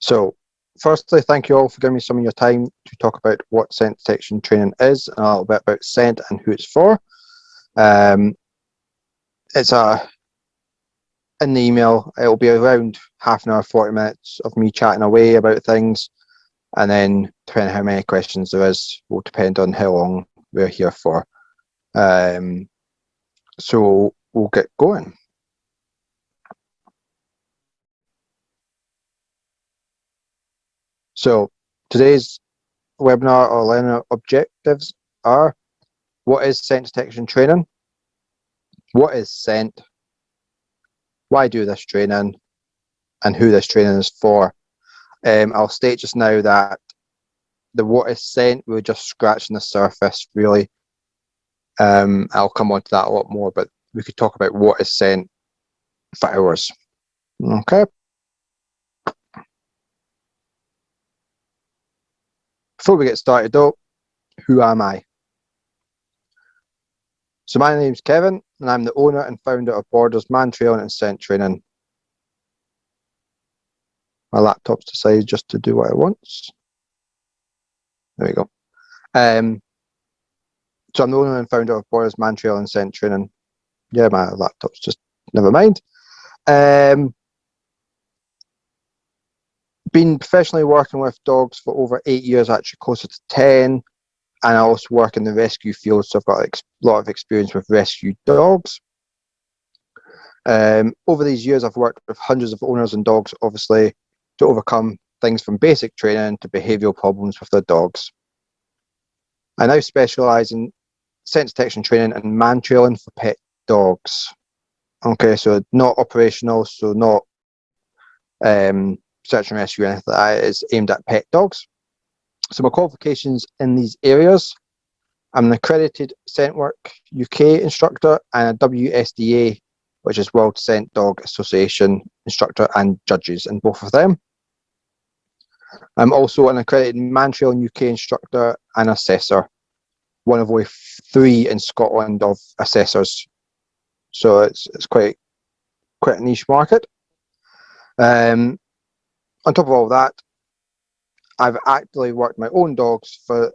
So, firstly, thank you all for giving me some of your time to talk about what scent detection training is and a little bit about scent and who it's for. Um, it's in the email, it'll be around half an hour, 40 minutes of me chatting away about things, and then depending on how many questions there is, will depend on how long we're here for. So we'll get going. So today's webinar or learning objectives are: what is scent detection training? What is scent? Why do this training? And who this training is for. I'll state just now that the what is scent, we're just scratching the surface, really. I'll come on to that a lot more, but we could talk about what is scent for hours. Okay. Before we get started though, who am I? So my name's Kevin, and I'm the owner and founder of Borders Man Trailing and Scent Training. My laptop's decided just to do what it wants. There we go. So I'm the owner and founder of Borders Man Trailing and Scent Training. Yeah, my laptop's just, never mind. Been professionally working with dogs for over 8 years, actually closer to 10. And I also work in the rescue field, so I've got a lot of experience with rescue dogs. Over these years, I've worked with hundreds of owners and dogs, obviously, to overcome things from basic training to behavioural problems with their dogs. I now specialise in scent detection training and man trailing for pet dogs. Okay, so not operational, so not search and rescue or anything like that. It's aimed at pet dogs. So my qualifications in these areas: I'm an accredited Scentwork UK instructor and a WSDA, which is World Scent Dog Association instructor and judges in both of them. I'm also an accredited Man Trailing UK instructor and assessor, one of only 3 in Scotland of assessors. So it's quite a niche market. On top of all that, I've actively worked my own dogs for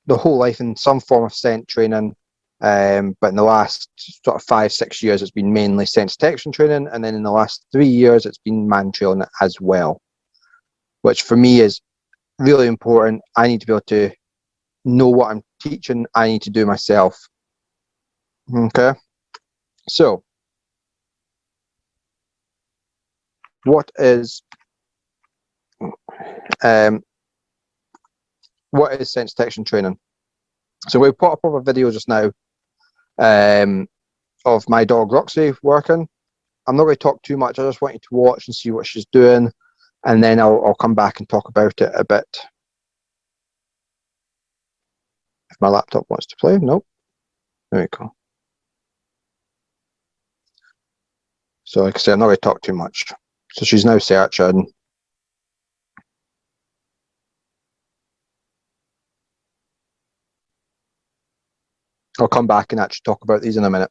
the whole life in some form of scent training, but in the last sort of 5-6 years it's been mainly scent detection training, and then in the last 3 years it's been man trailing as well, which for me is really important. I need to be able to know what I'm teaching. I need to do myself. Okay, so what is scent detection training? So we'll put up a video just now of my dog Roxy working. I'm not going to talk too much. I just want you to watch and see what she's doing, and then I'll come back and talk about it a bit. If my laptop wants to play, nope. There we go. So like I say, I'm not going to talk too much. So she's now searching. I'll come back and actually talk about these in a minute.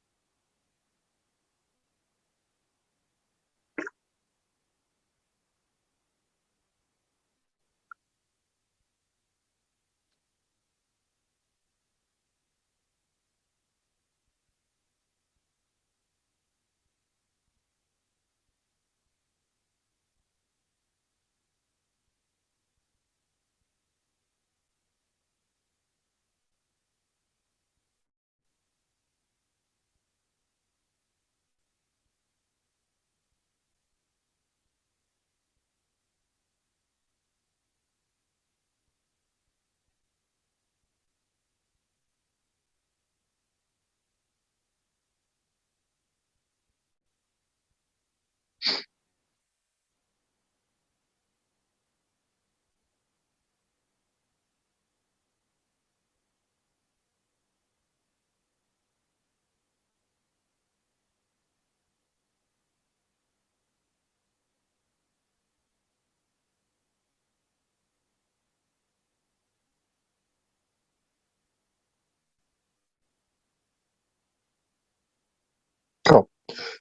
Cool.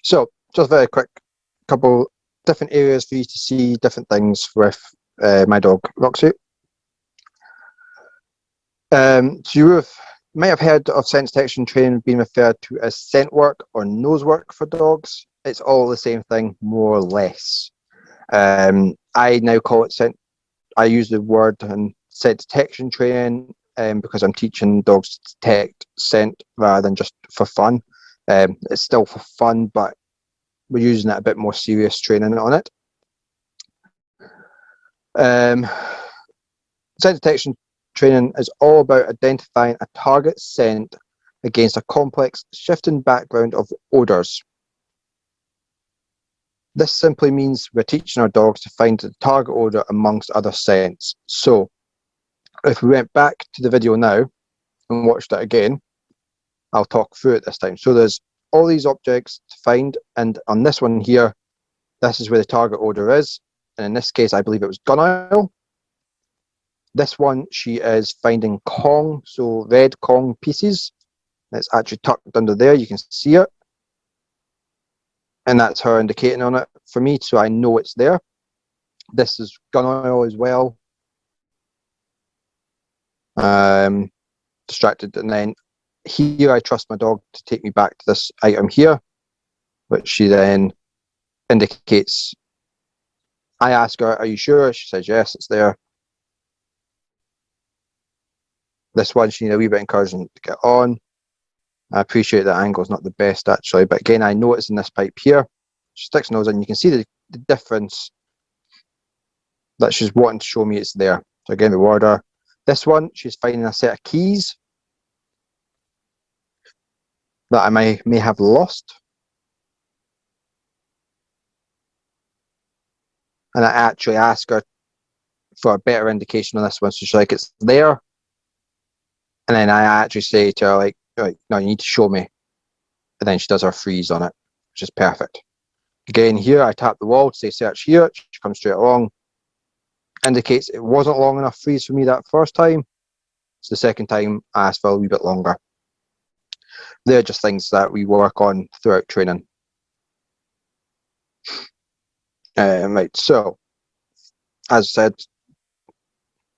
So just very quick, couple different areas for you to see different things with my dog Roxy. So you might have heard of scent detection training being referred to as scent work or nose work for dogs. It's all the same thing, more or less. I now call it scent. I use the word and scent detection training because I'm teaching dogs to detect scent rather than just for fun. It's still for fun, but we're using it a bit more serious training on it. Scent detection training is all about identifying a target scent against a complex shifting background of odours. This simply means we're teaching our dogs to find the target odour amongst other scents. So if we went back to the video now and watched it again, I'll talk through it this time. So there's all these objects to find, and on this one here, this is where the target odour is. And in this case, I believe it was gun oil. This one, she is finding Kong, so red Kong pieces. It's actually tucked under there, you can see it. And that's her indicating on it for me, so I know it's there. This is gun oil as well. Distracted, and then here I trust my dog to take me back to this item here, which she then indicates. I ask her, are you sure? She says, yes, it's there. This one, she needs a wee bit of encouragement to get on. I appreciate that angle is not the best actually, but again, I know it's in this pipe here. She sticks her nose in, you can see the difference that she's wanting to show me it's there. So again, reward her. This one, she's finding a set of keys that I may have lost. And I actually ask her for a better indication on this one. So she's like, it's there. And then I actually say to her, like, no, you need to show me. And then she does her freeze on it, which is perfect. Again, here I tap the wall to say search here. She comes straight along. Indicates it wasn't long enough freeze for me that first time. So the second time I asked for a wee bit longer. They're just things that we work on throughout training. Right, so as I said,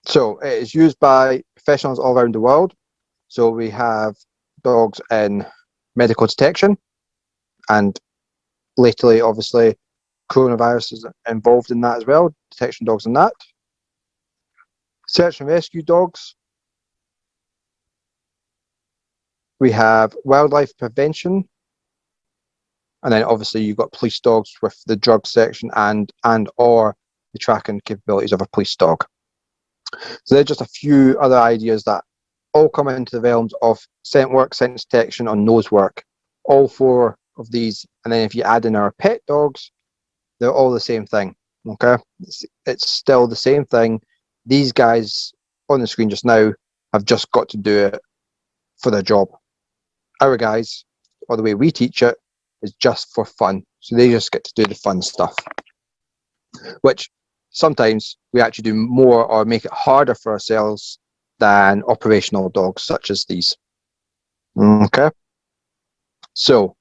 so it is used by professionals all around the world. So we have dogs in medical detection, and lately, obviously, coronavirus is involved in that as well, detection dogs in that. Search and rescue dogs. We have wildlife prevention. And then obviously you've got police dogs with the drug section and or the tracking capabilities of a police dog. So they're just a few other ideas that all come into the realms of scent work, scent detection, or nose work. All four of these, and then if you add in our pet dogs, they're all the same thing. Okay, it's still the same thing. These guys on the screen just now have just got to do it for their job. Our guys, or the way we teach it, is just for fun. So they just get to do the fun stuff, which sometimes we actually do more or make it harder for ourselves than operational dogs such as these. Okay, so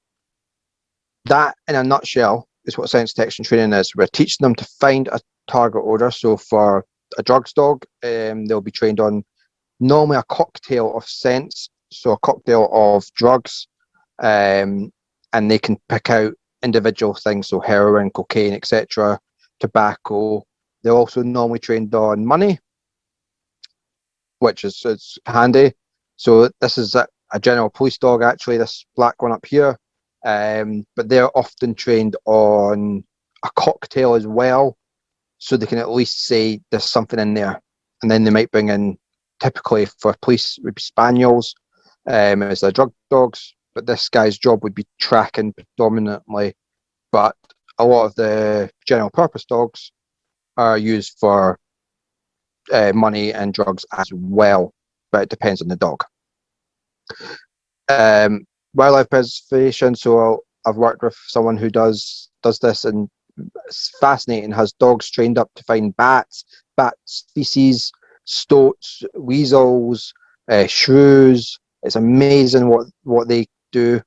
that in a nutshell is what scent detection training is. We're teaching them to find a target odor. So for a drugs dog, they'll be trained on normally a cocktail of scents, so a cocktail of drugs, and they can pick out individual things, so heroin, cocaine, etc., tobacco. They're also normally trained on money, which is handy. So this is a general police dog, actually, this black one up here, but they're often trained on a cocktail as well, so they can at least say there's something in there. And then they might bring in, typically for police, would be spaniels as their drug dogs, but this guy's job would be tracking predominantly, but a lot of the general purpose dogs are used for money and drugs as well, but it depends on the dog. Wildlife preservation, so I've worked with someone who does this, and it's fascinating. Has dogs trained up to find bats, bat species, stoats, weasels, shrews. It's amazing what they do.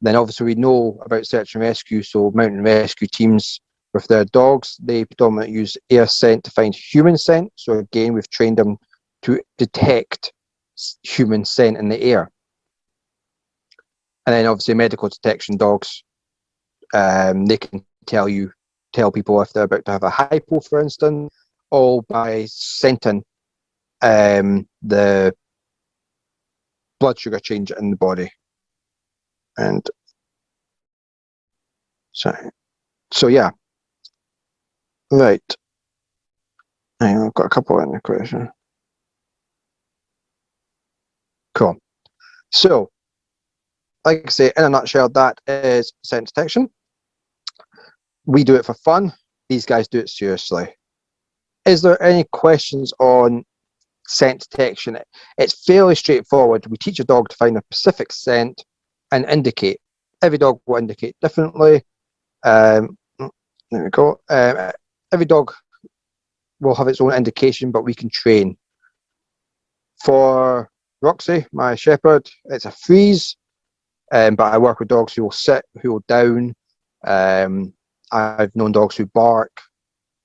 Then obviously we know about search and rescue, so mountain rescue teams With their dogs, they predominantly use air scent to find human scent. So again, we've trained them to detect human scent in the air. And then obviously medical detection dogs, they can tell people if they're about to have a hypo, for instance, all by scenting the blood sugar change in the body. And so yeah, right. I've got a couple in the question. Cool. So, like I say, in a nutshell, that is scent detection. We do it for fun. These guys do it seriously. Is there any questions on scent detection? It's fairly straightforward. We teach a dog to find a specific scent and indicate. Every dog will indicate differently. There we go. Every dog will have its own indication, but we can train. For Roxy, my shepherd, it's a freeze, but I work with dogs who will sit, who will down. I've known dogs who bark,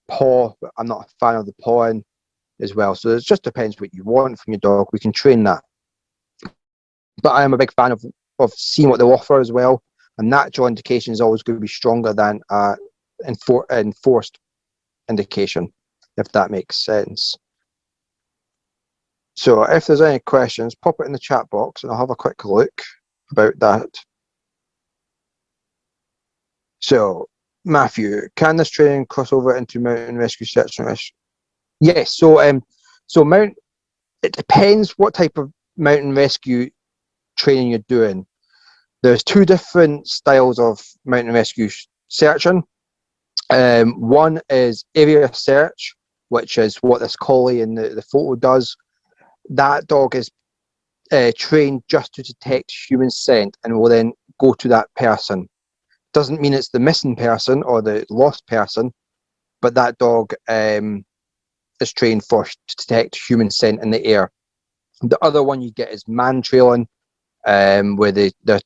paw, but I'm not a fan of the pawing as well. So it just depends what you want from your dog. We can train that. But I am a big fan of seeing what they'll offer as well. A natural indication is always going to be stronger than enforced indication, if that makes sense. So if there's any questions, pop it in the chat box and I'll have a quick look about that. So, Matthew, can this training cross over into mountain rescue search and rescue? Yes. So it depends what type of mountain rescue training you're doing. There's two different styles of mountain rescue searching. One is area search, which is what this collie in the photo does. That dog is trained just to detect human scent and will then go to that person. Doesn't mean it's the missing person or the lost person, but that dog is trained for to detect human scent in the air. The other one you get is man trailing, where they're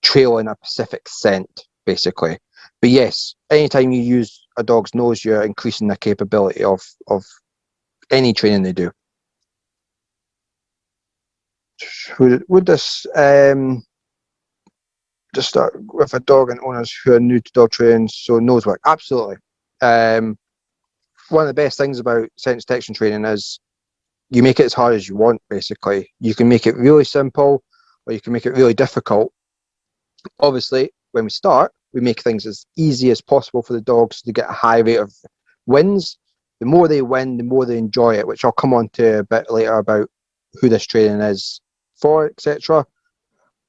trailing a specific scent, basically. But yes, anytime you use a dog's nose, you're increasing the capability of any training they do. Would this just start with a dog and owners who are new to dog training, so nose work? Absolutely. One of the best things about scent detection training is you make it as hard as you want, basically. You can make it really simple or you can make it really difficult. Obviously, when we start, we make things as easy as possible for the dogs to get a high rate of wins. The more they win, the more they enjoy it, which I'll come on to a bit later about who this training is for, etc.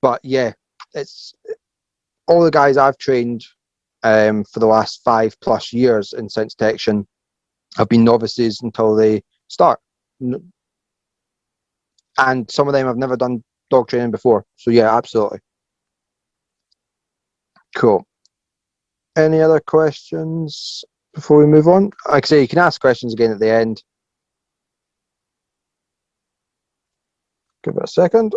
But yeah, it's all the guys I've trained for the last 5+ years in scent detection have been novices until they start. And some of them have never done dog training before. So yeah, absolutely. Cool. Any other questions before we move on? Like I say, you can ask questions again at the end. Give it a second.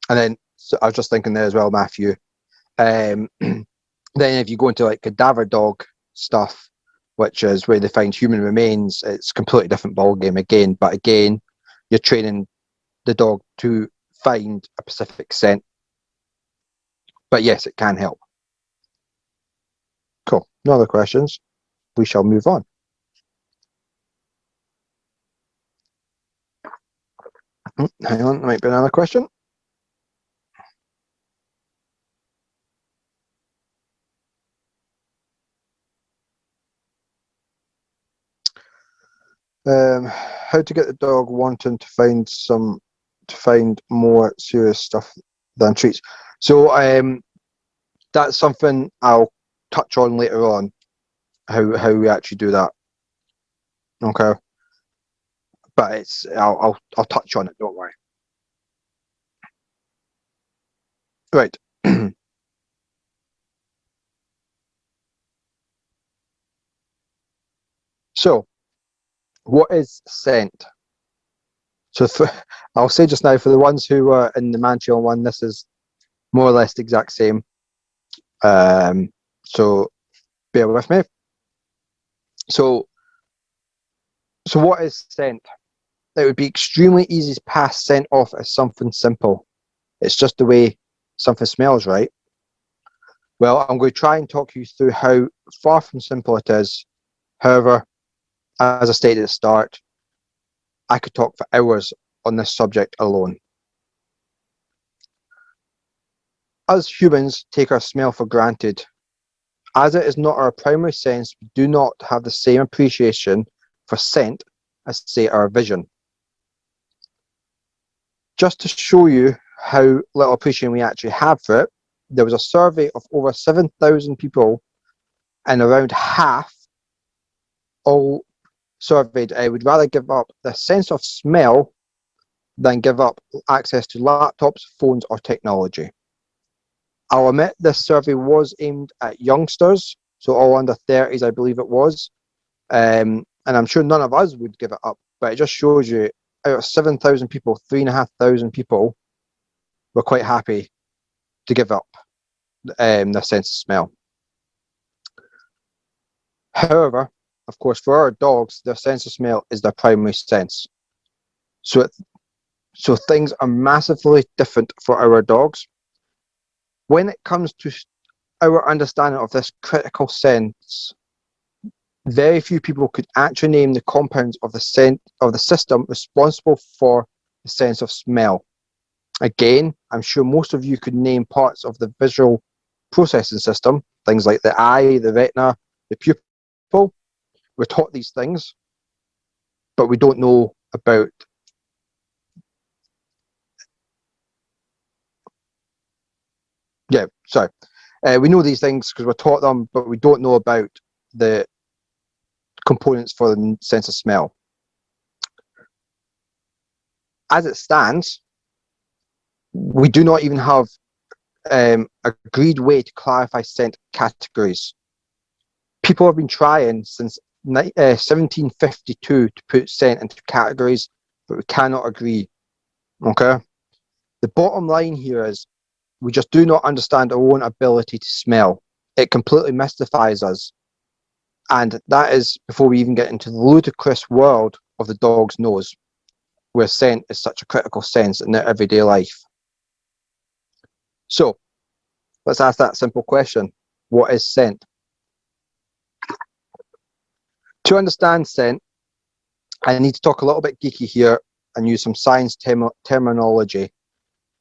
And then so I was just thinking there as well, Matthew. Then if you go into like cadaver dog stuff, which is where they find human remains, it's a completely different ball game again. But again, you're training the dog to find a specific scent. But yes, it can help. Cool. No other questions. We shall move on. Hang on, there might be another question. How to get the dog wanting to find more serious stuff than treats. So that's something I'll touch on later on, how we actually do that. Okay. But it's I'll touch on it, don't worry. Right. So what is scent? So I'll say just now, for the ones who were in the Manchion one, this is more or less the exact same. So bear with me. So what is scent? It would be extremely easy to pass scent off as something simple. It's just the way something smells, right? Well, I'm going to try and talk you through how far from simple it is. However, as I stated at the start, I could talk for hours on this subject alone. Us humans take our smell for granted. As it is not our primary sense, we do not have the same appreciation for scent as, say, our vision. Just to show you how little appreciation we actually have for it, there was a survey of over 7,000 people, and around half all surveyed would rather give up the sense of smell than give up access to laptops, phones, or technology. I'll admit this survey was aimed at youngsters, so all under 30s, I believe it was. And I'm sure none of us would give it up, but it just shows you out of 7,000 people, 3,500 people were quite happy to give up their sense of smell. However, of course, for our dogs, their sense of smell is their primary sense. So things are massively different for our dogs. When it comes to our understanding of this critical sense, very few people could actually name the compounds of the system responsible for the sense of smell. Again, I'm sure most of you could name parts of the visual processing system, things like the eye, the retina, the pupil. We're taught these things, but we don't know about we know these things because we're taught them, but we don't know about the components for the sense of smell. As it stands, we do not even have agreed way to clarify scent categories. People have been trying since 1752 to put scent into categories, but we cannot agree. Okay? The bottom line here is we just do not understand our own ability to smell. It completely mystifies us. And that is before we even get into the ludicrous world of the dog's nose, where scent is such a critical sense in their everyday life. So, let's ask that simple question. What is scent? To understand scent, I need to talk a little bit geeky here and use some science terminology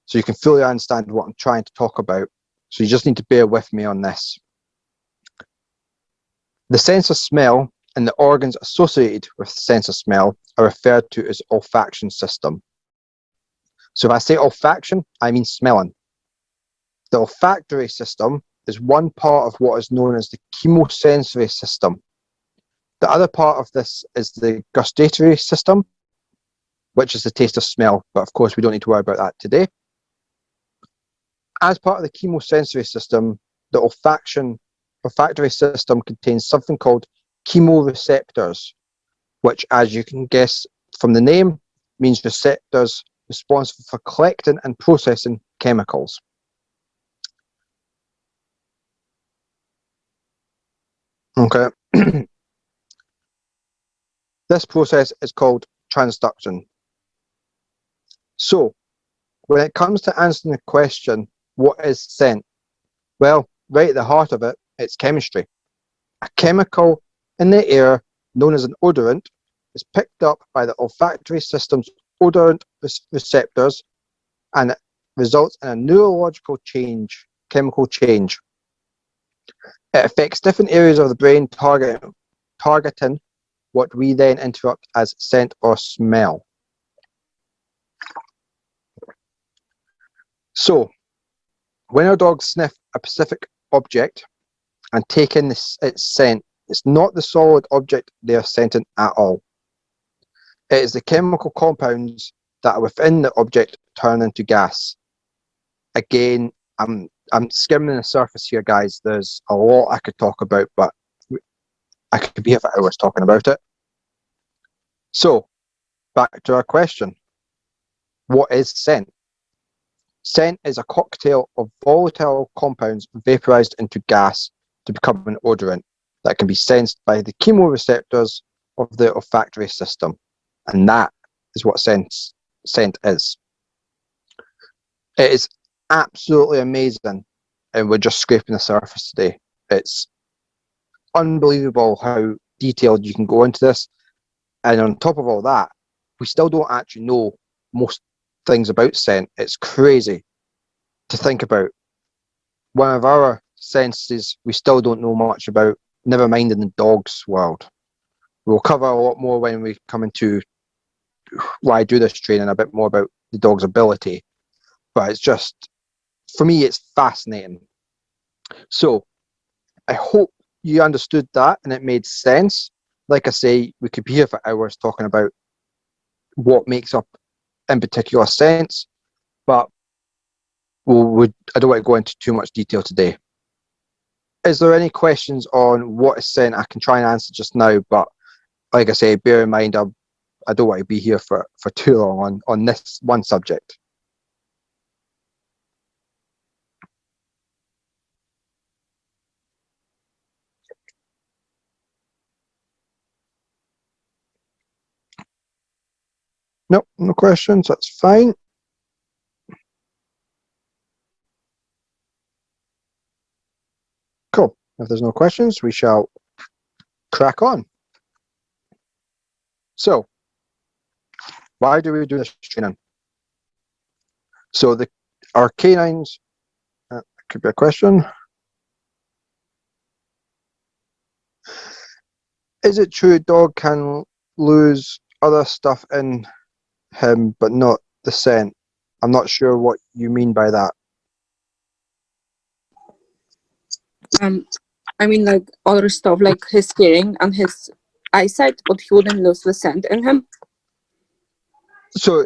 so you can fully understand what I'm trying to talk about. So you just need to bear with me on this. The sense of smell and the organs associated with the sense of smell are referred to as olfaction system. So if I say olfaction, I mean smelling. The olfactory system is one part of what is known as the chemosensory system. The other part of this is the gustatory system, which is the taste of smell, but of course we don't need to worry about that today. As part of the chemosensory system, the olfactory system contains something called chemoreceptors, which, as you can guess from the name, means receptors responsible for collecting and processing chemicals. Okay. This process is called transduction. So, when it comes to answering the question, what is scent? Well, right at the heart of it, it's chemistry. A chemical in the air known as an odorant is picked up by the olfactory system's odorant receptors, and it results in a neurological change, chemical change. It affects different areas of the brain, targeting what we then interrupt as scent or smell. So, when our dogs sniff a specific object and take in its scent, it's not the solid object they are scenting at all. It is the chemical compounds that are within the object turn into gas. Again, I'm skimming the surface here, guys. There's a lot I could talk about, but I could be here for hours talking about it. So, back to our question. What is scent? Scent is a cocktail of volatile compounds vaporized into gas to become an odorant that can be sensed by the chemoreceptors of the olfactory system. And that is what scent is. It is absolutely amazing, and we're just scraping the surface today. It's unbelievable how detailed you can go into this. And on top of all that, we still don't actually know most things about scent. It's crazy to think about. One of our senses we still don't know much about, never mind in the dog's world. We'll cover a lot more when we come into why I do this training, a bit more about the dog's ability. But it's just, for me, it's fascinating. So I hope you understood that and it made sense. Like I say, we could be here for hours talking about what makes up, in particular, scents, but I don't want to go into too much detail today. Is there any questions on what is scent? I can try and answer just now, but like I say, bear in mind, I don't want to be here for too long on this one subject. Nope, no questions. That's fine. Cool. If there's no questions, we shall crack on. So, why do we do this training? So, our canines, could be a question. Is it true a dog can lose other stuff in him, but not the scent? I'm not sure what you mean by that. I mean, like other stuff, like his hearing and his eyesight, but he wouldn't lose the scent in him. So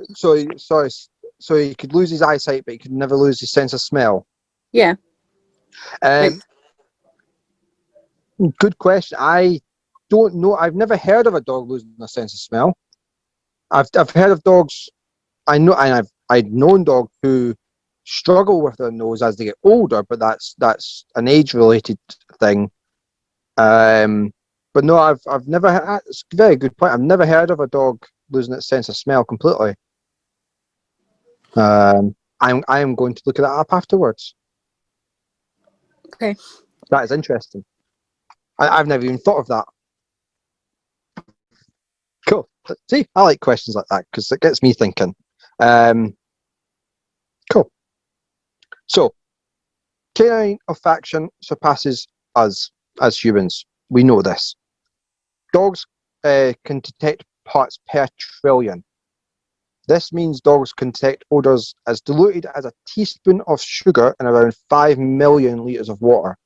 he could lose his eyesight, but he could never lose his sense of smell. Yeah. Good question. I don't know. I've never heard of a dog losing a sense of smell. I've heard of dogs. I know, and I've known dogs who struggle with their nose as they get older, but that's an age-related thing. But no, I've never. It's a very good point. I've never heard of a dog losing its sense of smell completely. I am going to look at that up afterwards. Okay. That is interesting. I've never even thought of that. Cool. See, I like questions like that because it gets me thinking. Cool. So, canine olfaction surpasses us as humans. We know this. Dogs can detect parts per trillion. This means dogs can detect odours as diluted as a teaspoon of sugar in around 5 million litres of water.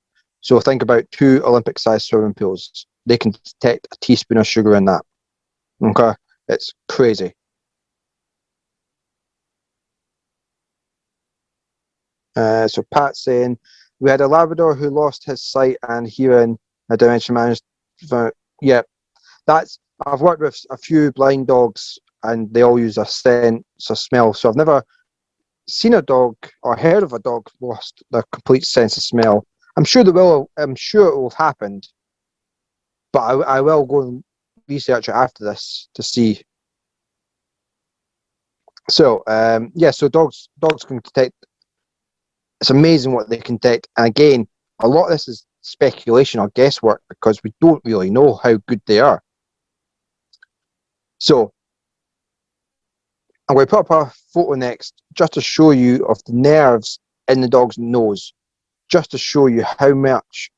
So think about 2 Olympic-sized swimming pools. They can detect a teaspoon of sugar in that. Okay? It's crazy. So Pat's saying, we had a Labrador who lost his sight and hearing, a dementia managed. Yeah, I've worked with a few blind dogs and they all use a sense of smell. So I've never seen a dog or heard of a dog lost their complete sense of smell. I'm sure it will have happened, but I will go and research it after this to see. So so dogs can detect. It's amazing what they can detect, and again, a lot of this is speculation or guesswork because we don't really know how good they are. So I'm going to put up a photo next just to show you of the nerves in the dog's nose, just to show you how much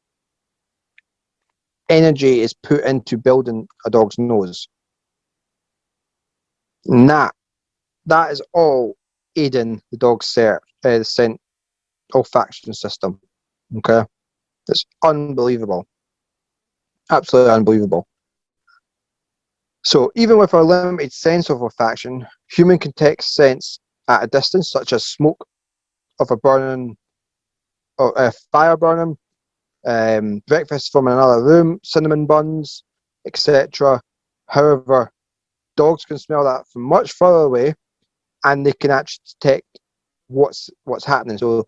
energy is put into building a dog's nose. And that is all aiding the dog's scent olfaction system. Okay, it's unbelievable, absolutely unbelievable. So even with our limited sense of olfaction, human can detect scents at a distance, such as smoke of a burning, or a fire burning, breakfast from another room, cinnamon buns, etc. However, dogs can smell that from much further away, and they can actually detect what's happening. So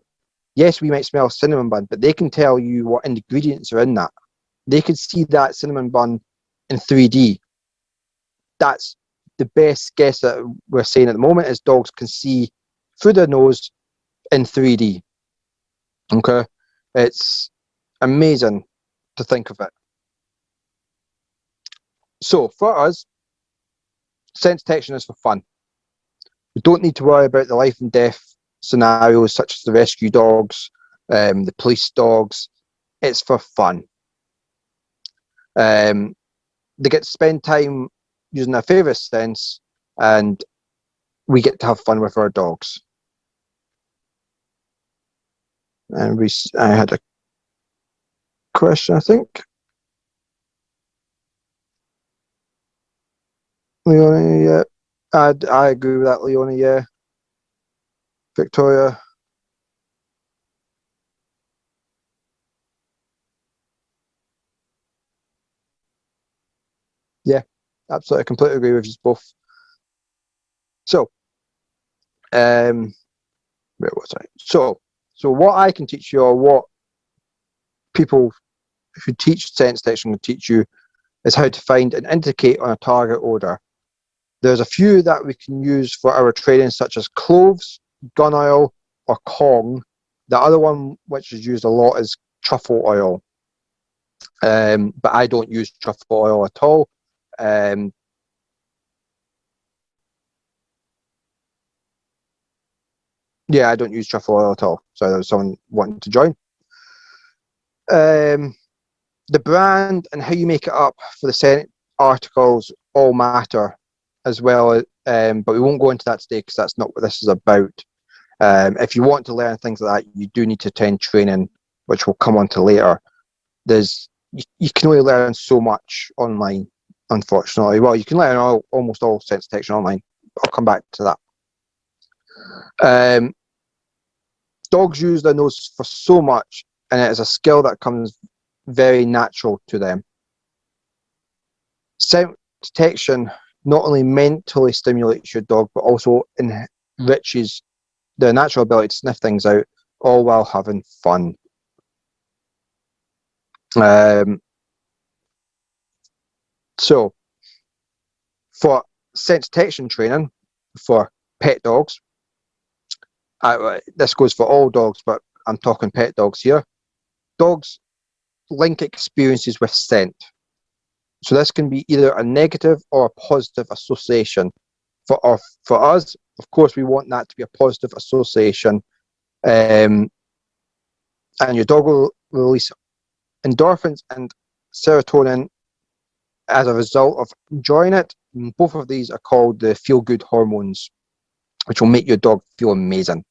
yes, we might smell cinnamon bun, but they can tell you what ingredients are in that. They can see that cinnamon bun in 3D. That's the best guess that we're saying at the moment, is dogs can see through their nose in 3D. Okay, it's amazing to think of it. So for us, sense detection is for fun. We don't need to worry about the life and death scenarios such as the rescue dogs, the police dogs. It's for fun. They get to spend time using their favourite sense, and we get to have fun with our dogs. And I had a question, I think. Leonie, yeah. I agree with that, Leonie, yeah. Victoria. Yeah, absolutely. I completely agree with you both. So, where was I? So what I can teach you, or what people who teach sense detection will teach you, is how to find and indicate on a target odor. There's a few that we can use for our training, such as cloves, gun oil, or Kong. The other one, which is used a lot, is truffle oil. But I don't use truffle oil at all. Yeah, I don't use truffle oil at all. So there was someone wanting to join. The brand and how you make it up for the scent articles all matter as well. But we won't go into that today because that's not what this is about. If you want to learn things like that, you do need to attend training, which we'll come on to later. You can only learn so much online, unfortunately. Well, you can learn almost all sense detection online. I'll come back to that. Dogs use their nose for so much, and it is a skill that comes very natural to them. Scent detection not only mentally stimulates your dog, but also enriches their natural ability to sniff things out, all while having fun. So, for scent detection training for pet dogs, this goes for all dogs, but I'm talking pet dogs here. Dogs link experiences with scent. So this can be either a negative or a positive association. For us, of course, we want that to be a positive association. And your dog will release endorphins and serotonin as a result of enjoying it. And both of these are called the feel-good hormones, which will make your dog feel amazing.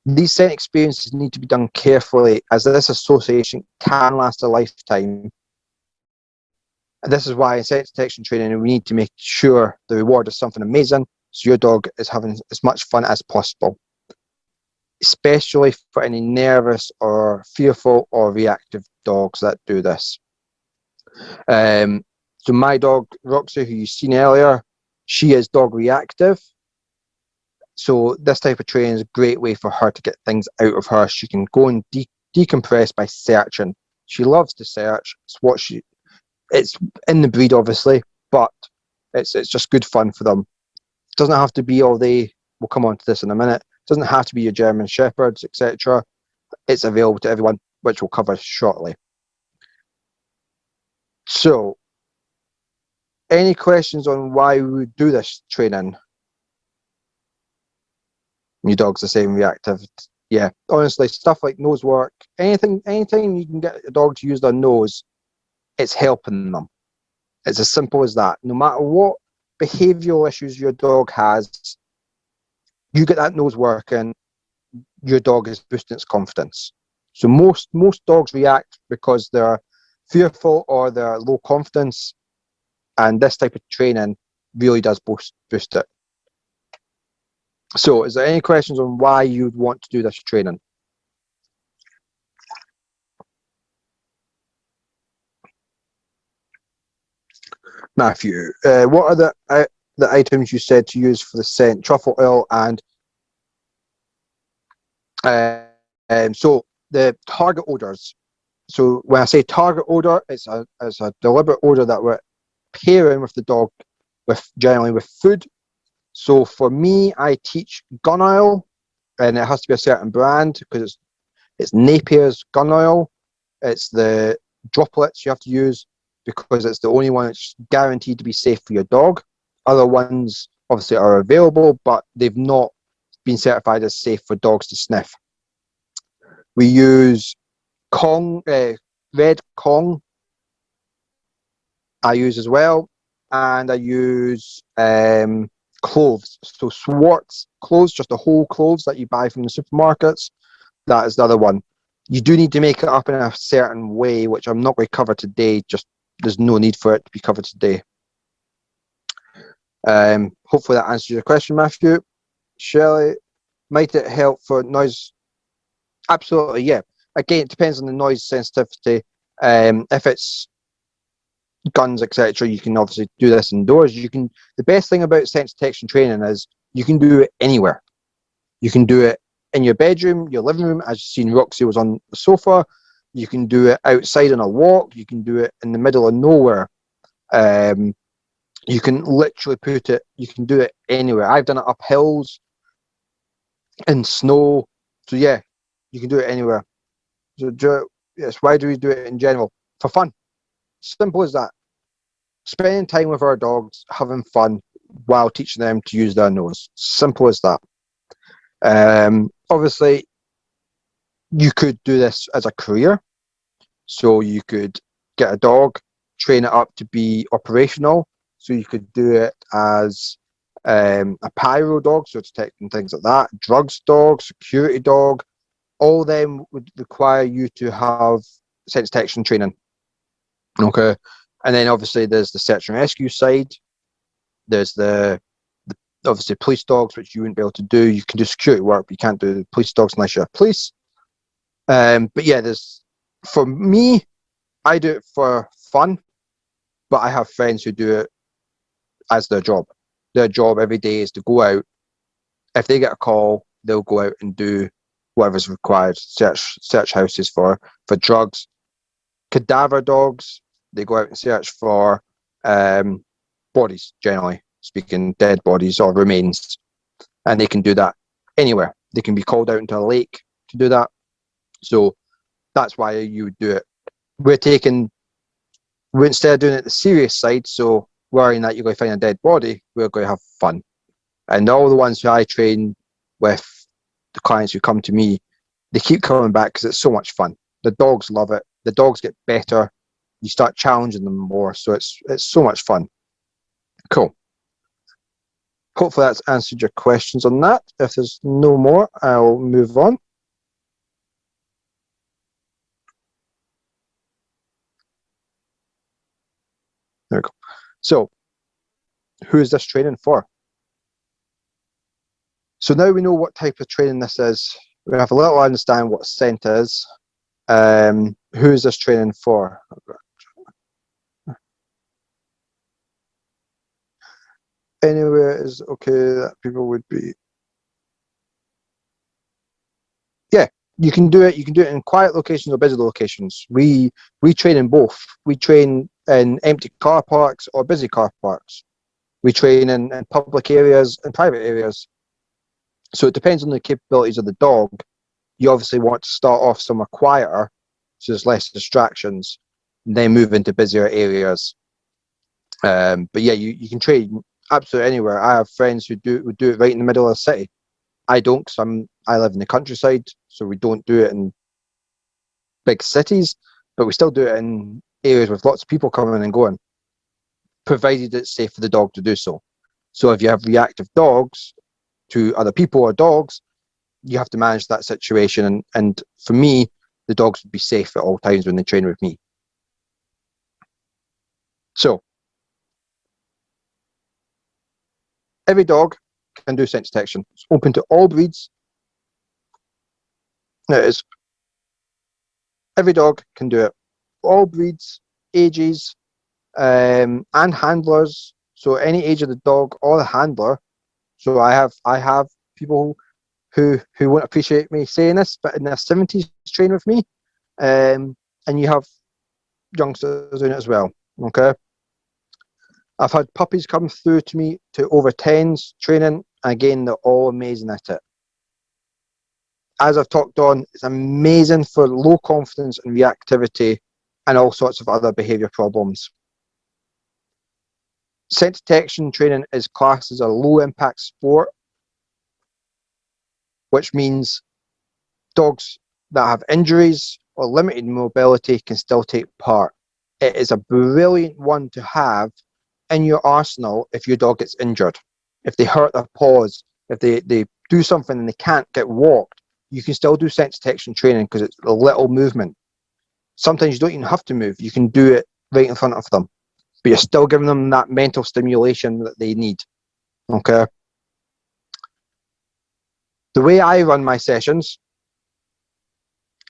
These scent experiences need to be done carefully, as this association can last a lifetime. And this is why in scent detection training, we need to make sure the reward is something amazing, so your dog is having as much fun as possible, especially for any nervous or fearful or reactive dogs that do this. So my dog, Roxy, who you've seen earlier, she is dog reactive. So this type of training is a great way for her to get things out of her. She can go and decompress by searching. She loves to search. It's in the breed, obviously, but it's just good fun for them. It doesn't have to be all day. We'll come on to this in a minute. It doesn't have to be your German Shepherds, etc. It's available to everyone, which we'll cover shortly. So, any questions on why we would do this training? Your dog's the same reactive. Yeah, honestly, stuff like nose work, anytime you can get a dog to use their nose, it's helping them. It's as simple as that. No matter what behavioural issues your dog has, you get that nose working, your dog is boosting its confidence. So most dogs react because they're fearful or they're low confidence, and this type of training really does boost it. So, is there any questions on why you'd want to do this training? Matthew, what are the the items you said to use for the scent: truffle oil and so the target odors. So when I say target odor, it's a deliberate odor that we're pairing with the dog, with generally with food. So for me, I teach gun oil, and it has to be a certain brand because it's Napier's gun oil. It's the droplets you have to use because it's the only one that's guaranteed to be safe for your dog. Other ones obviously are available, but they've not been certified as safe for dogs to sniff. We use red Kong. I use as well, and I use cloves. So Swartz cloves, just the whole cloves that you buy from the supermarkets. That is the other one. You do need to make it up in a certain way, which I'm not going to cover today. Just there's no need for it to be covered today. Hopefully that answers your question, Matthew. Shelley, might it help for noise? Absolutely, yeah. Again, it depends on the noise sensitivity. If it's guns, etc., you can obviously do this indoors. You can. The best thing about sense detection training is you can do it anywhere. You can do it in your bedroom, your living room, as you've seen Roxy was on the sofa. You can do it outside on a walk. You can do it in the middle of nowhere. You can literally put it. You can do it anywhere. I've done it up hills, in snow. So yeah, you can do it anywhere. So yes, why do we do it in general? For fun. Simple as that. Spending time with our dogs, having fun while teaching them to use their nose. Simple as that. Obviously, you could do this as a career. So you could get a dog, train it up to be operational. So you could do it as a pyro dog, so detecting things like that, drugs dog, security dog. All of them would require you to have sense detection training. Okay. And then obviously there's the search and rescue side. There's the obviously police dogs, which you wouldn't be able to do. You can do security work, but you can't do police dogs unless you're police. But yeah, for me, I do it for fun, but I have friends who do it as their job. Their job every day is to go out. If they get a call, they'll go out and do whatever's required. Search houses for drugs. Cadaver dogs, they go out and search for bodies, generally speaking, dead bodies or remains, and they can do that anywhere. They can be called out into a lake to do that. So that's why you would do it. We're instead of doing it the serious side, so worrying that you're going to find a dead body, we're going to have fun. And all the ones who I train with, the clients who come to me, they keep coming back because it's so much fun. The dogs love it. The dogs get better. You start challenging them more, so it's so much fun. Cool. Hopefully that's answered your questions on that. If there's no more, I'll move on. There we go. So, who is this training for? So now we know what type of training this is. We have a little understand what scent is. Who is this training for? Anywhere is okay that people would be. Yeah, you can do it. You can do it in quiet locations or busy locations. We train in both. We train in empty car parks or busy car parks. We train in public areas and private areas. So it depends on the capabilities of the dog. You obviously want to start off somewhere quieter, so there's less distractions, and then move into busier areas. But yeah, you can train absolutely anywhere. I have friends who would do it right in the middle of the city. I don't, because I live in the countryside, so we don't do it in big cities, but we still do it in areas with lots of people coming and going, provided it's safe for the dog to do so. So if you have reactive dogs to other people or dogs, you have to manage that situation. And for me, the dogs would be safe at all times when they train with me. So every dog can do scent detection. It's open to all breeds. It is. Every dog can do it. All breeds, ages, and handlers. So any age of the dog or the handler. So I have people who won't appreciate me saying this, but in their 70s train with me, and you have youngsters doing it as well. Okay, I've had puppies come through to me to over 10s training. Again, they're all amazing at it. As I've talked on, it's amazing for low confidence and reactivity and all sorts of other behaviour problems. Scent detection training is classed as a low impact sport, which means dogs that have injuries or limited mobility can still take part. It is a brilliant one to have in your arsenal if your dog gets injured. If they hurt their paws, if they do something and they can't get walked, you can still do scent detection training because it's a little movement. Sometimes you don't even have to move. You can do it right in front of them, but you're still giving them that mental stimulation that they need. Okay. The way I run my sessions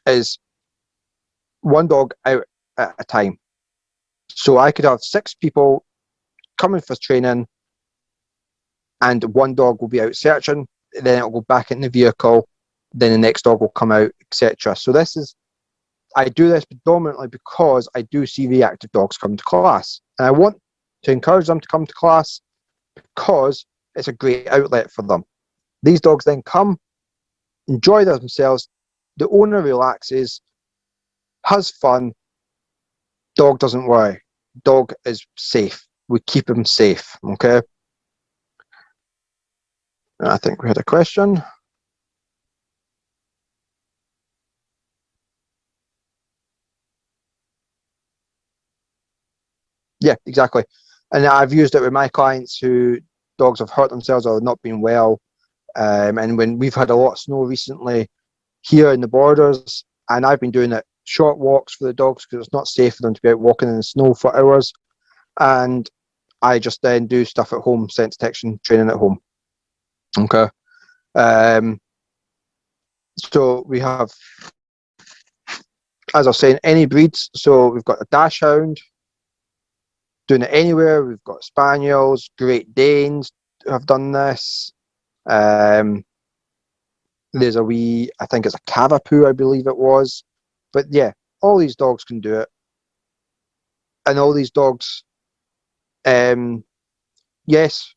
is one dog out at a time. So I could have 6 people coming for training, and one dog will be out searching, then it'll go back in the vehicle, then the next dog will come out, etc. So I do this predominantly because I do see reactive dogs come to class. And I want to encourage them to come to class because it's a great outlet for them. These dogs then come, enjoy themselves, the owner relaxes, has fun, dog doesn't worry. Dog is safe. We keep him safe, okay? I think we had a question. Yeah, exactly. And I've used it with my clients who dogs have hurt themselves or not been well. And when we've had a lot of snow recently here in the borders, and I've been doing it short walks for the dogs because it's not safe for them to be out walking in the snow for hours. And I just then do stuff at home, scent detection training at home. Okay. So we have, as I was saying, any breeds. So we've got a dash hound, doing it anywhere. We've got spaniels, Great Danes have done this. There's a wee, I think it's a cavapoo, I believe it was. But yeah, all these dogs can do it. And all these dogs, yes,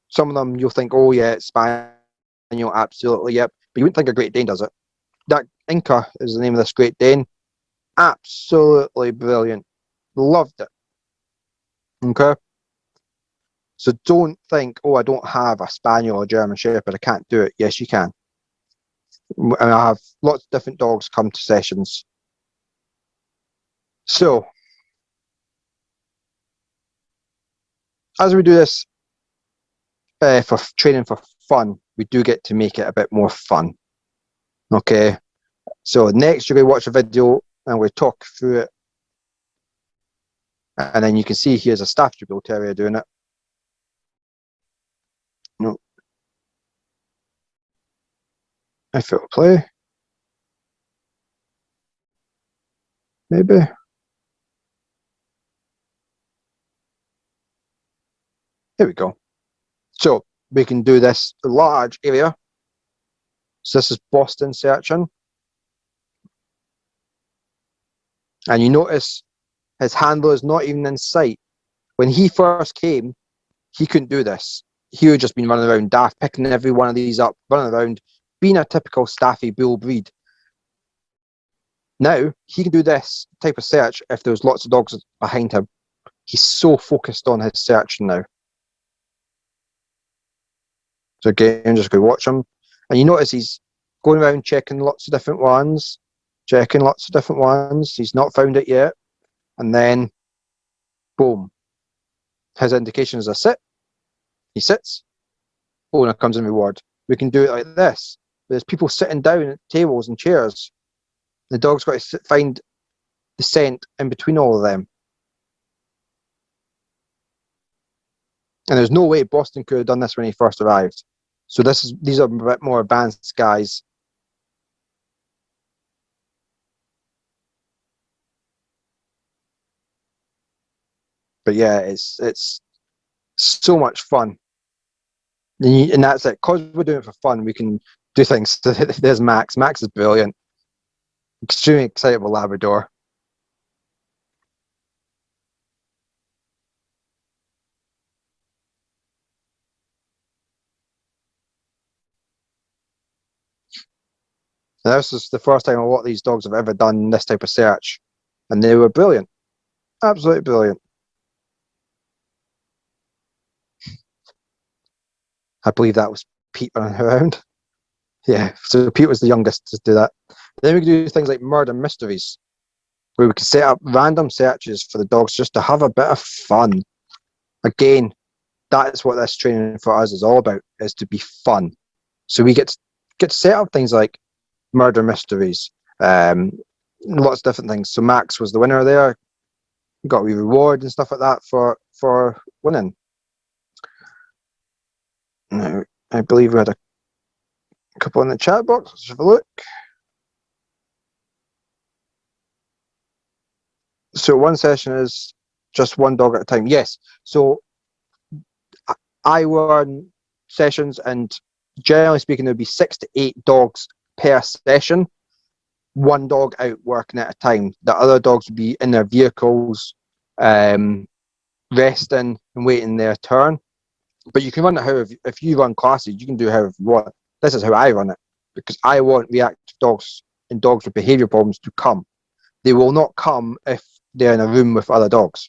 some of them you'll think, oh yeah, it's spaniel, absolutely, yep. But you wouldn't think a Great Dane does it. That Inca is the name of this Great Dane. Absolutely brilliant. Loved it. Okay. So don't think, oh, I don't have a Spaniel or German Shepherd, I can't do it. Yes, you can. And I have lots of different dogs come to sessions. So, as we do this for training for fun, we do get to make it a bit more fun. Okay. So next you're going to watch a video and we talk through it. And then you can see here's a Staffordshire Bull Terrier doing it. No. If it'll play. Maybe. Here we go. So we can do this large area. So this is Boston searching. And you notice his handler is not even in sight. When he first came, he couldn't do this. He would just been running around daft, picking every one of these up, running around, being a typical Staffy bull breed. Now, he can do this type of search if there's lots of dogs behind him. He's so focused on his searching now. So again, I'm just going to watch him. And you notice he's going around checking lots of different ones, He's not found it yet. And then, boom. His indication is a sit. He sits. Owner comes in reward. We can do it like this. There's people sitting down at tables and chairs. The dog's got to find the scent in between all of them. And there's no way Boston could have done this when he first arrived. So these are a bit more advanced guys. But yeah, it's So much fun. And that's it. Because we're doing it for fun, we can do things. There's Max. Max is brilliant. Extremely excitable Labrador. And this is the first time a lot of these dogs have ever done this type of search. And they were brilliant. Absolutely brilliant. I believe that was Pete running around. Yeah, so Pete was the youngest to do that. Then we can do things like murder mysteries, where we can set up random searches for the dogs just to have a bit of fun. Again, that's what this training for us is all about, is to be fun. So we get to set up things like murder mysteries, lots of different things. So Max was the winner there, got a wee reward and stuff like that for winning. Now, I believe we had a couple in the chat box. Let's have a look. So one session is just one dog at a time. Yes. So I run sessions, and generally speaking, there'd be 6 to 8 dogs per session. One dog out working at a time. The other dogs would be in their vehicles, resting and waiting their turn. But you can run it however. If you run classes, you can do however you want. This is how I run it, because I want reactive dogs and dogs with behaviour problems to come. They will not come if they're in a room with other dogs.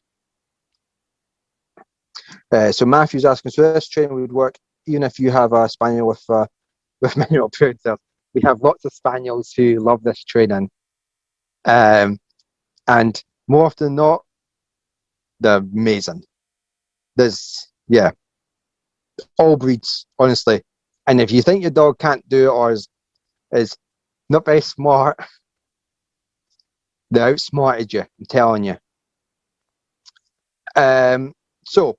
So Matthew's asking, so this training would work even if you have a spaniel with manual appearances. We have lots of spaniels who love this training, and more often than not, they're amazing. There's all breeds, honestly. And if you think your dog can't do it or is not very smart, they outsmarted you, I'm telling you. So,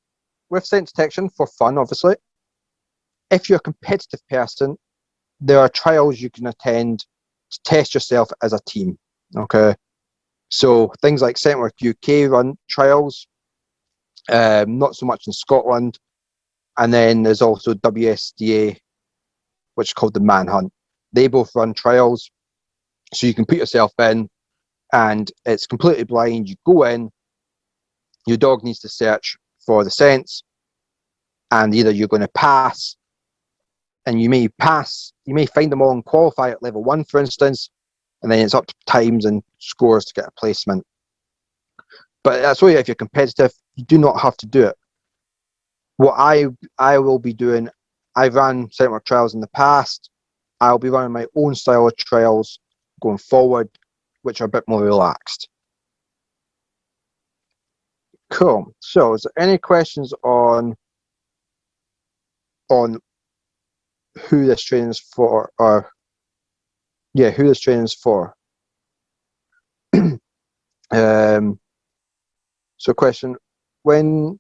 with scent detection, for fun, obviously, if you're a competitive person, there are trials you can attend to test yourself as a team. Okay, so things like Scentwork UK run trials, not so much in Scotland, and then there's also WSDA, which is called the Manhunt. They both run trials, so you can put yourself in, and it's completely blind. You go in, your dog needs to search for the scents, and either you're going to pass, and you may find them all and qualify at level 1, for instance, and then it's up to times and scores to get a placement. But that's why if you're competitive, you do not have to do it. What I will be doing, I've run Scentwork trials in the past. I'll be running my own style of trials going forward, which are a bit more relaxed. Cool. So, is there any questions on who this training is for, or who this training is for? So, question: when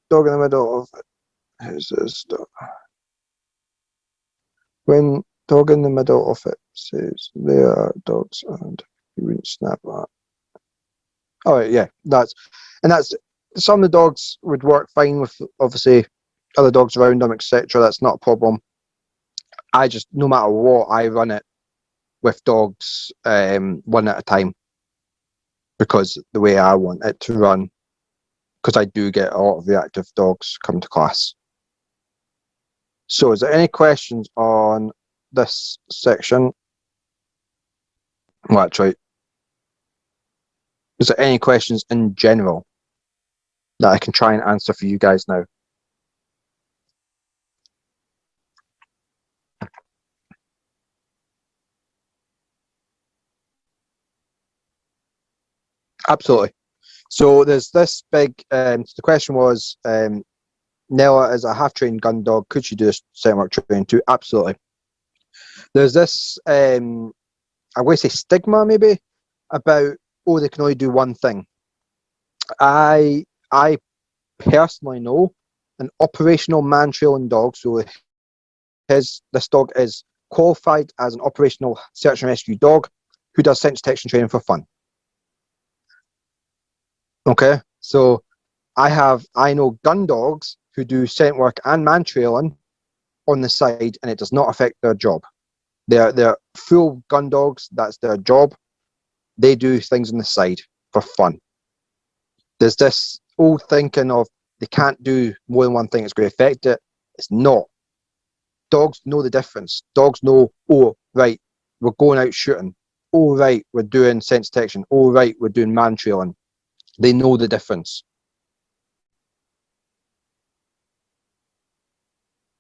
dog in the middle of who's this dog? When dog in the middle of it says there are dogs and you wouldn't snap that. Oh yeah, that's some of the dogs would work fine with obviously other dogs around them, etc. That's not a problem. I just, no matter what, I run it with dogs one at a time, because the way I want it to run, because I do get a lot of reactive dogs come to class. So, is there any questions on this section? Well, that's right. Is there any questions in general that I can try and answer for you guys now? Absolutely. So there's this big, the question was, Nella is a half-trained gun dog. Could she do a Scentwork training too? Absolutely. There's this, I would say stigma maybe, about, oh, they can only do one thing. I personally know an operational man-trailing dog, so this dog is qualified as an operational search and rescue dog who does scent detection training for fun. Okay, so I know gun dogs who do scent work and man trailing on the side, and it does not affect their job. They're full gun dogs. That's their job. They do things on the side for fun. There's this old thinking of they can't do more than one thing. It's going to affect it. It's not. Dogs know the difference. Dogs know, oh, right, we're going out shooting. Oh, right, we're doing scent detection. Oh, right, we're doing man trailing. They know the difference.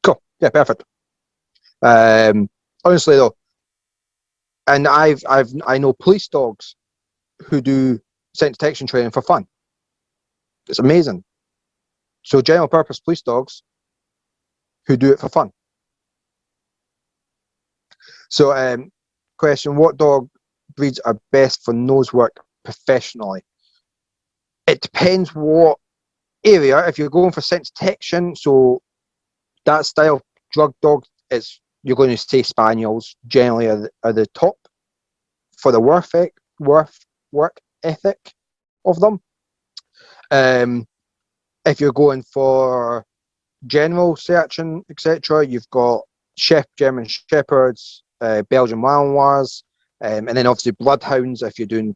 Cool. Yeah, perfect. Honestly though, and I know police dogs who do scent detection training for fun. It's amazing. So general purpose police dogs who do it for fun. So question, what dog breeds are best for nose work professionally? It depends what area. If you're going for scent detection, so that style drug dog, you're going to say spaniels generally are the top for the work ethic of them. If you're going for general searching, etc., you've got German Shepherds, Belgian Malinois, and then obviously Bloodhounds. If you're doing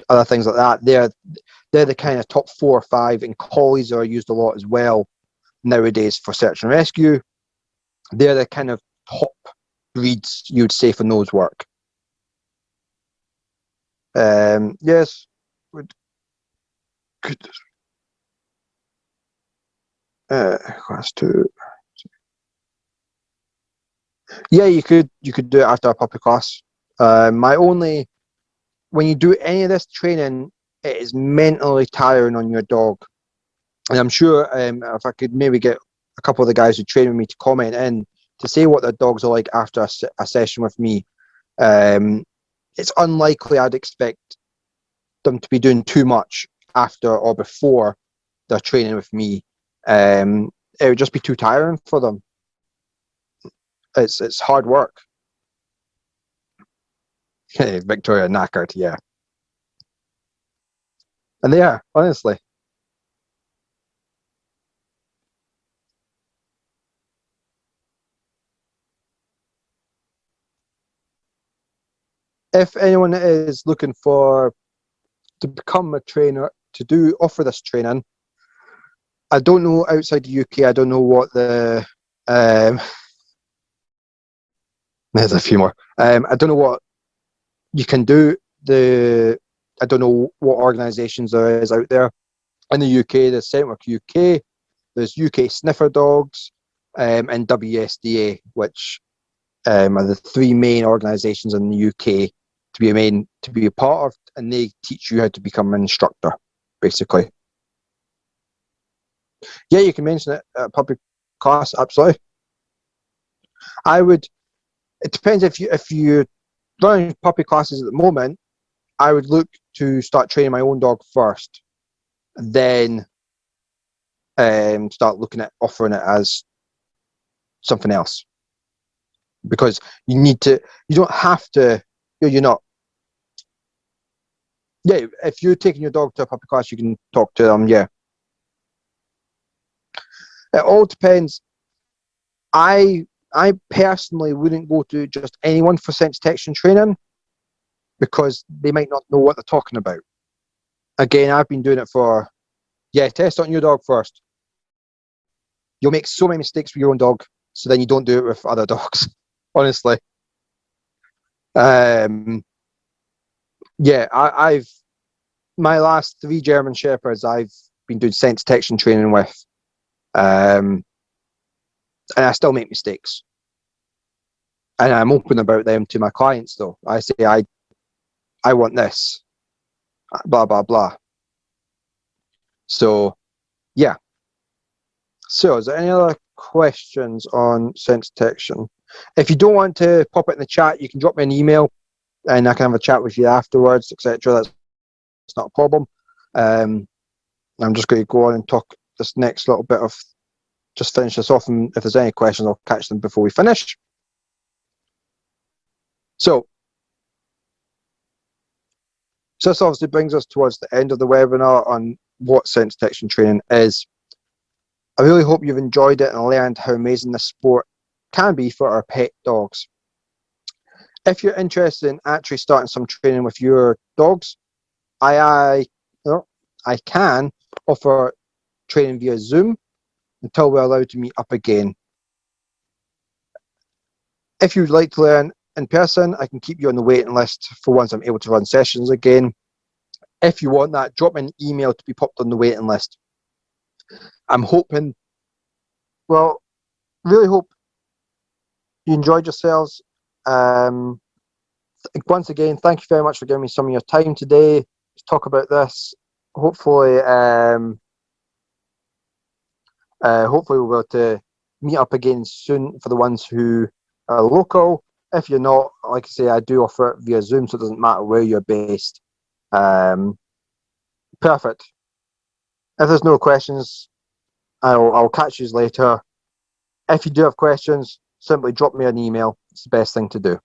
other things like that, they're the kind of top 4 or 5, and collies are used a lot as well nowadays for search and rescue. They're the kind of top breeds you'd say for nose work. Yes, would could class 2. Yeah, you could do it after a puppy class. When you do any of this training, it is mentally tiring on your dog. And I'm sure if I could maybe get a couple of the guys who train with me to comment in to say what their dogs are like after a session with me, it's unlikely I'd expect them to be doing too much after or before they're training with me. It would just be too tiring for them. It's hard work. Victoria knackered, yeah. And they are, honestly. If anyone is looking to become a trainer, to offer this training, I don't know outside the UK, I don't know what there's a few more. I don't know what you can do. I don't know what organisations there is out there. In the UK, there's Scentwork UK, there's UK Sniffer Dogs, and WSDA, which are the 3 main organisations in the UK to be a part of, and they teach you how to become an instructor, basically. Yeah, you can mention it at a public class, absolutely. It depends if you're running puppy classes at the moment. I would look to start training my own dog first, then start looking at offering it as something else. Because you don't have to, you're not. Yeah, if you're taking your dog to a puppy class, you can talk to them, yeah. It all depends. I personally wouldn't go to just anyone for scent detection training because they might not know what they're talking about. Again, I've been doing it test on your dog first. You'll make so many mistakes with your own dog, so then you don't do it with other dogs, honestly. I've my last 3 German Shepherds I've been doing scent detection training with, and I still make mistakes. And I'm open about them to my clients, though. I say, I want this, blah, blah, blah. So, yeah. So, is there any other questions on scent detection? If you don't want to pop it in the chat, you can drop me an email and I can have a chat with you afterwards, etc. That's not a problem. I'm just going to go on and talk this next little bit of, just finish this off, and if there's any questions, I'll catch them before we finish. So this obviously brings us towards the end of the webinar on what scent detection training is. I really hope you've enjoyed it and learned how amazing this sport can be for our pet dogs. If you're interested in actually starting some training with your dogs, I, I can offer training via Zoom until we're allowed to meet up again. If you'd like to learn in person, I can keep you on the waiting list for once I'm able to run sessions again. If you want that, drop me an email to be popped on the waiting list. I'm hoping, well, really hope you enjoyed yourselves. Once again, thank you very much for giving me some of your time today to talk about this. Hopefully, hopefully we'll be able to meet up again soon for the ones who are local. If you're not, like I say, I do offer it via Zoom, so it doesn't matter where you're based. Perfect. If there's no questions, I'll catch you later. If you do have questions, simply drop me an email. It's the best thing to do.